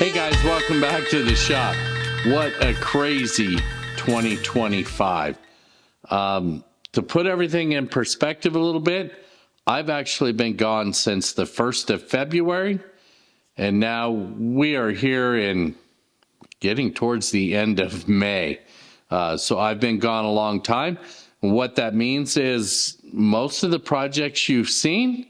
Hey guys, welcome back to the shop. What a crazy 2025. To put everything in perspective a little bit, I've actually been gone since the 1st of February, and now we are here in getting towards the end of May. So I've been gone a long time. What that means is most of the projects you've seen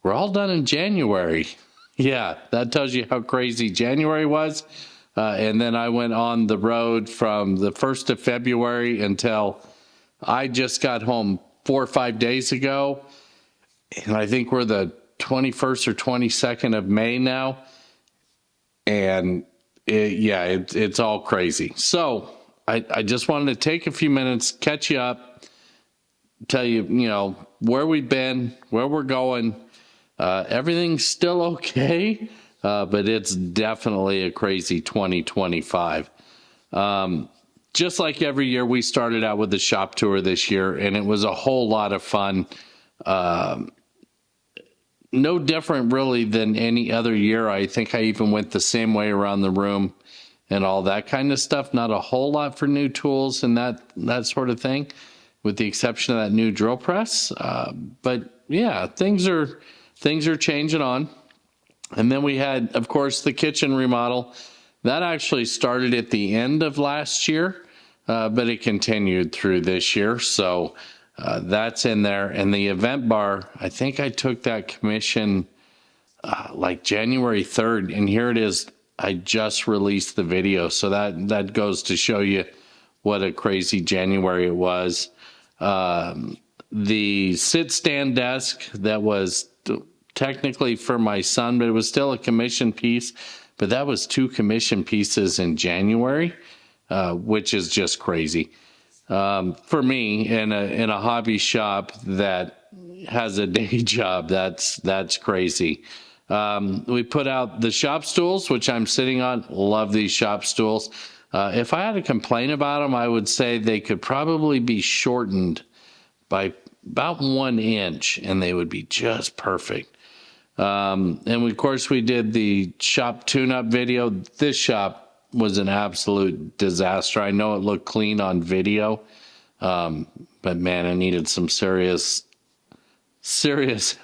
were all done in January. Yeah, that tells you how crazy January was. And then I went on the road from the 1st of February until I just got home 4 or 5 days ago. And I think we're the 21st or 22nd of May now. And it's all crazy. So I just wanted to take a few minutes, catch you up, tell you, where we've been, where we're going. Everything's still okay, but it's definitely a crazy 2025. Just like every year, we started out with the shop tour this year, and it was a whole lot of fun. No different really than any other year. I think I even went the same way around the room and all that kind of stuff. Not a whole lot for new tools and that sort of thing, with the exception of that new drill press. But yeah, things are changing on. And then we had, of course, the kitchen remodel. That actually started at the end of last year, but it continued through this year. So that's in there. And the event bar, I think I took that commission like January 3rd. And here it is. I just released the video. So that goes to show you what a crazy January it was. The sit-stand desk that was technically for my son, but it was still a commission piece. But that was 2 commission pieces in January, which is just crazy. For me, in a hobby shop that has a day job, that's crazy. We put out the shop stools, which I'm sitting on. Love these shop stools. If I had to complain about them, I would say they could probably be shortened by about 1 inch, and they would be just perfect. And of course, we did the shop tune-up video. This shop was an absolute disaster. I know it looked clean on video, but man, I needed some serious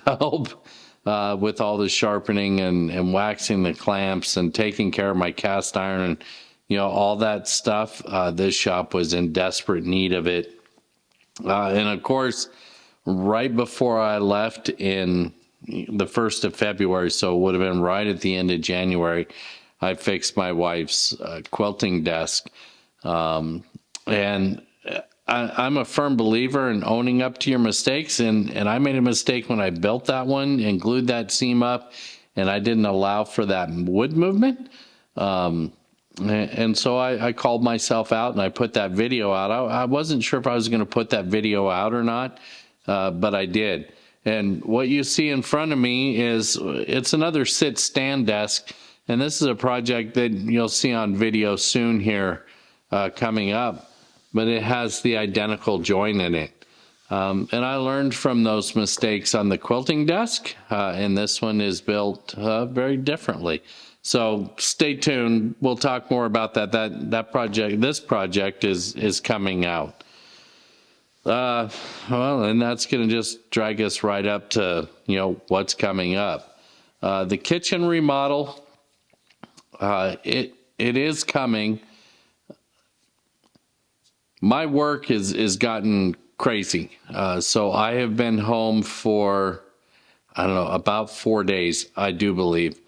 help with all the sharpening and waxing the clamps and taking care of my cast iron and all that stuff. This shop was in desperate need of it. And of course, right before I left in the 1st of February, so it would have been right at the end of January, I fixed my wife's quilting desk. And I'm a firm believer in owning up to your mistakes. And I made a mistake when I built that one and glued that seam up, and I didn't allow for that wood movement. And so I called myself out and I put that video out. I wasn't sure if I was going to put that video out or not, but I did. And what you see in front of me it's another sit-stand desk. And this is a project that you'll see on video soon here coming up. But it has the identical joint in it. And I learned from those mistakes on the quilting desk. And this one is built very differently. So stay tuned. We'll talk more about that. This project is coming out. And that's going to just drag us right up to, what's coming up. The kitchen remodel, it is coming. My work is gotten crazy. So I have been home for, about 4 days, I do believe.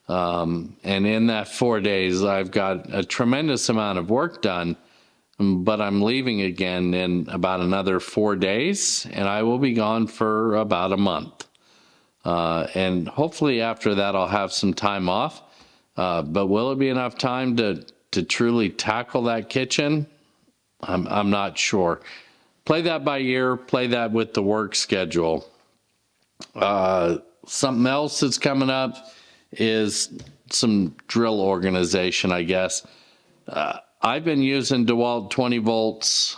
And in that 4 days, I've got a tremendous amount of work done. But I'm leaving again in about another 4 days, and I will be gone for about a month. And hopefully after that, I'll have some time off. But will it be enough time to truly tackle that kitchen? I'm not sure. Play that by ear. Play that with the work schedule. Something else that's coming up is some drill organization, I guess. I've been using DeWalt 20 volts,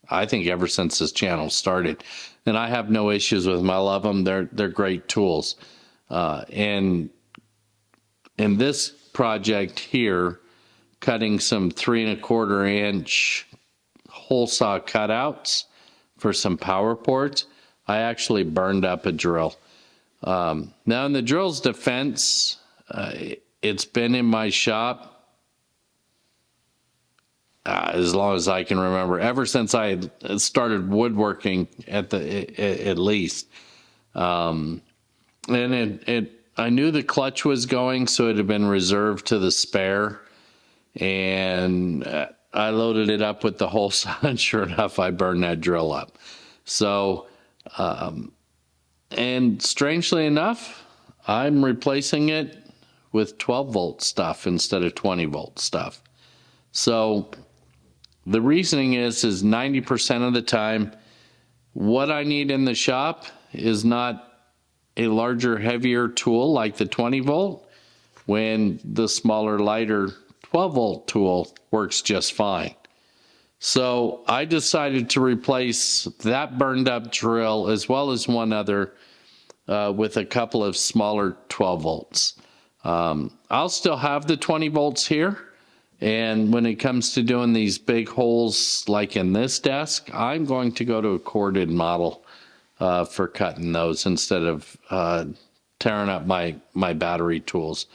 I think ever since this channel started, and I have no issues with them. I love them. They're great tools. And this project here, cutting some 3¼ inch hole saw cutouts for some power ports, I actually burned up a drill. Now, in the drill's defense, it's been in my shop as long as I can remember, ever since I started woodworking at least. And I knew the clutch was going, so it had been reserved to the spare. And I loaded it up with the hole saw, and sure enough, I burned that drill up. So, and strangely enough, I'm replacing it with 12-volt stuff instead of 20-volt stuff. So the reasoning is 90% of the time, what I need in the shop is not a larger, heavier tool like the 20-volt, when the smaller, lighter 12-volt tool works just fine. So I decided to replace that burned up drill as well as one other with a couple of smaller 12 volts. I'll still have the 20 volts here. And when it comes to doing these big holes like in this desk, I'm going to go to a corded model for cutting those instead of tearing up my battery tools.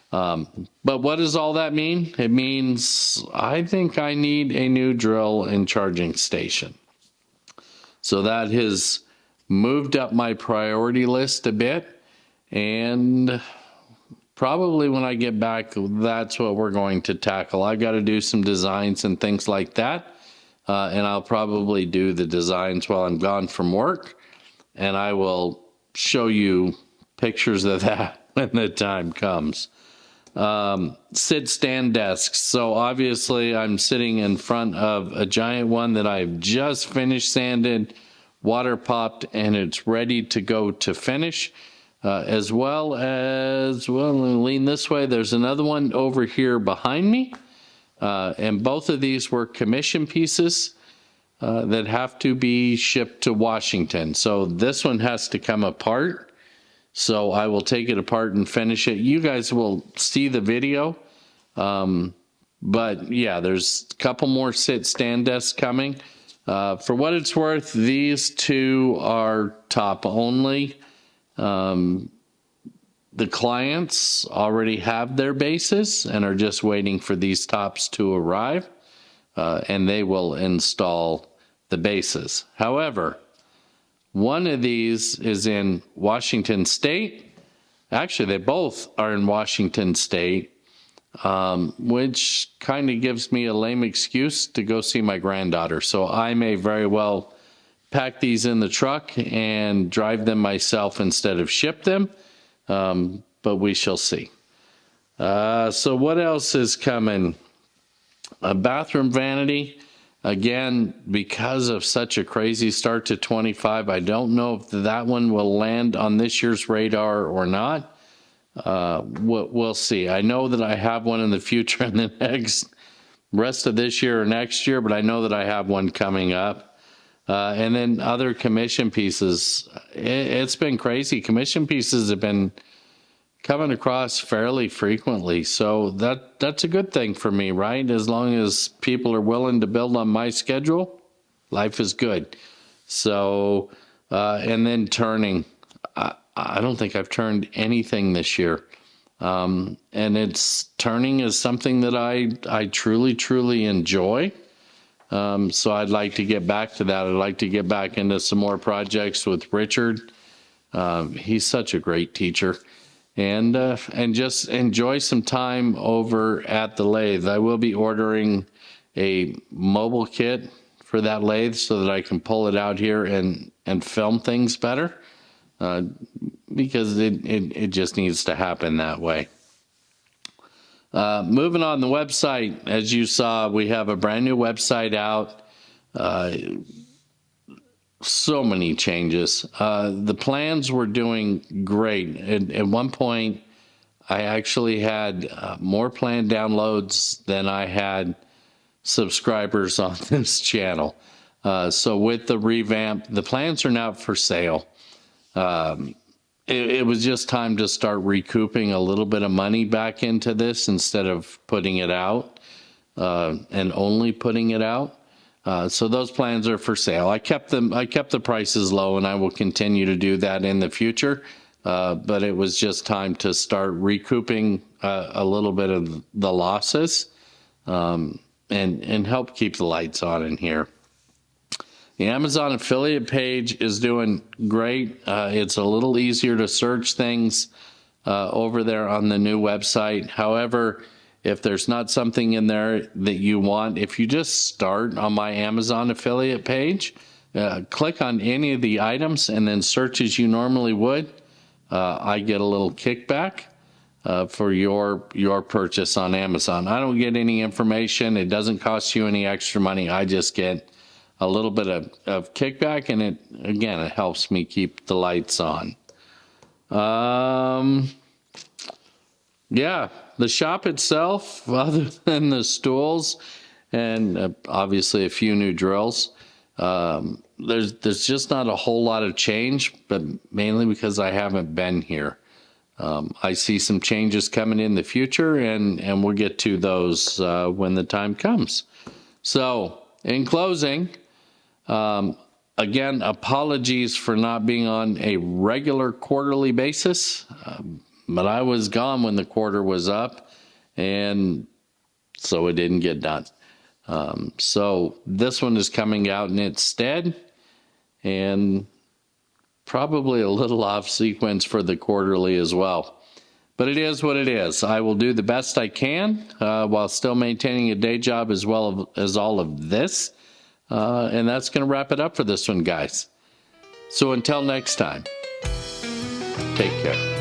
But what does all that mean? It means I think I need a new drill and charging station. So that has moved up my priority list a bit, and probably when I get back, that's what we're going to tackle. I've got to do some designs and things like that, and I'll probably do the designs while I'm gone from work, and I will show you pictures of that when the time comes. Sit-stand desks. So obviously I'm sitting in front of a giant one that I've just finished sanded, water popped, and it's ready to go to finish. As well, lean this way. There's another one over here behind me. And both of these were commission pieces that have to be shipped to Washington. So this one has to come apart. So I will take it apart and finish it. You guys will see the video. But yeah, there's a couple more sit-stand desks coming. For what it's worth, these two are top only. The clients already have their bases and are just waiting for these tops to arrive, and they will install the bases. However, one of these is in Washington State. Actually, they both are in Washington State, which kind of gives me a lame excuse to go see my granddaughter. So I may very well pack these in the truck and drive them myself instead of ship them, but we shall see. So what else is coming? A bathroom vanity. Again, because of such a crazy start to 25, I don't know if that one will land on this year's radar or not. We'll see. I know that I have one in the future in the next rest of this year or next year, but I know that I have one coming up. And then other commission pieces. It's been crazy. Commission pieces have been coming across fairly frequently. So that's a good thing for me, right? As long as people are willing to build on my schedule, life is good. So, and then turning. I don't think I've turned anything this year. And turning is something that I truly, truly enjoy. So I'd like to get back to that. I'd like to get back into some more projects with Richard. He's such a great teacher. And just enjoy some time over at the lathe. I will be ordering a mobile kit for that lathe so that I can pull it out here and film things better, because it just needs to happen that way. Moving on the website, as you saw, we have a brand new website out. So many changes. The plans were doing great. At one point, I actually had more planned downloads than I had subscribers on this channel. So with the revamp, the plans are now for sale. it was just time to start recouping a little bit of money back into this instead of putting it out and only putting it out. So those plans are for sale. I kept the prices low, and I will continue to do that in the future. But it was just time to start recouping a little bit of the losses and help keep the lights on in here. The Amazon affiliate page is doing great. It's a little easier to search things over there on the new website. However, if there's not something in there that you want, if you just start on my Amazon affiliate page, click on any of the items and then search as you normally would, I get a little kickback for your purchase on Amazon. I don't get any information. It doesn't cost you any extra money. I just get a little bit of kickback, and it helps me keep the lights on. Yeah, the shop itself, other than the stools and obviously a few new drills, there's just not a whole lot of change, but mainly because I haven't been here. I see some changes coming in the future, and we'll get to those when the time comes. So, in closing, again, apologies for not being on a regular quarterly basis, but I was gone when the quarter was up, and so it didn't get done. So this one is coming out in its stead, and probably a little off sequence for the quarterly as well. But it is what it is. I will do the best I can while still maintaining a day job as well as all of this. And that's going to wrap it up for this one, guys. So until next time, take care.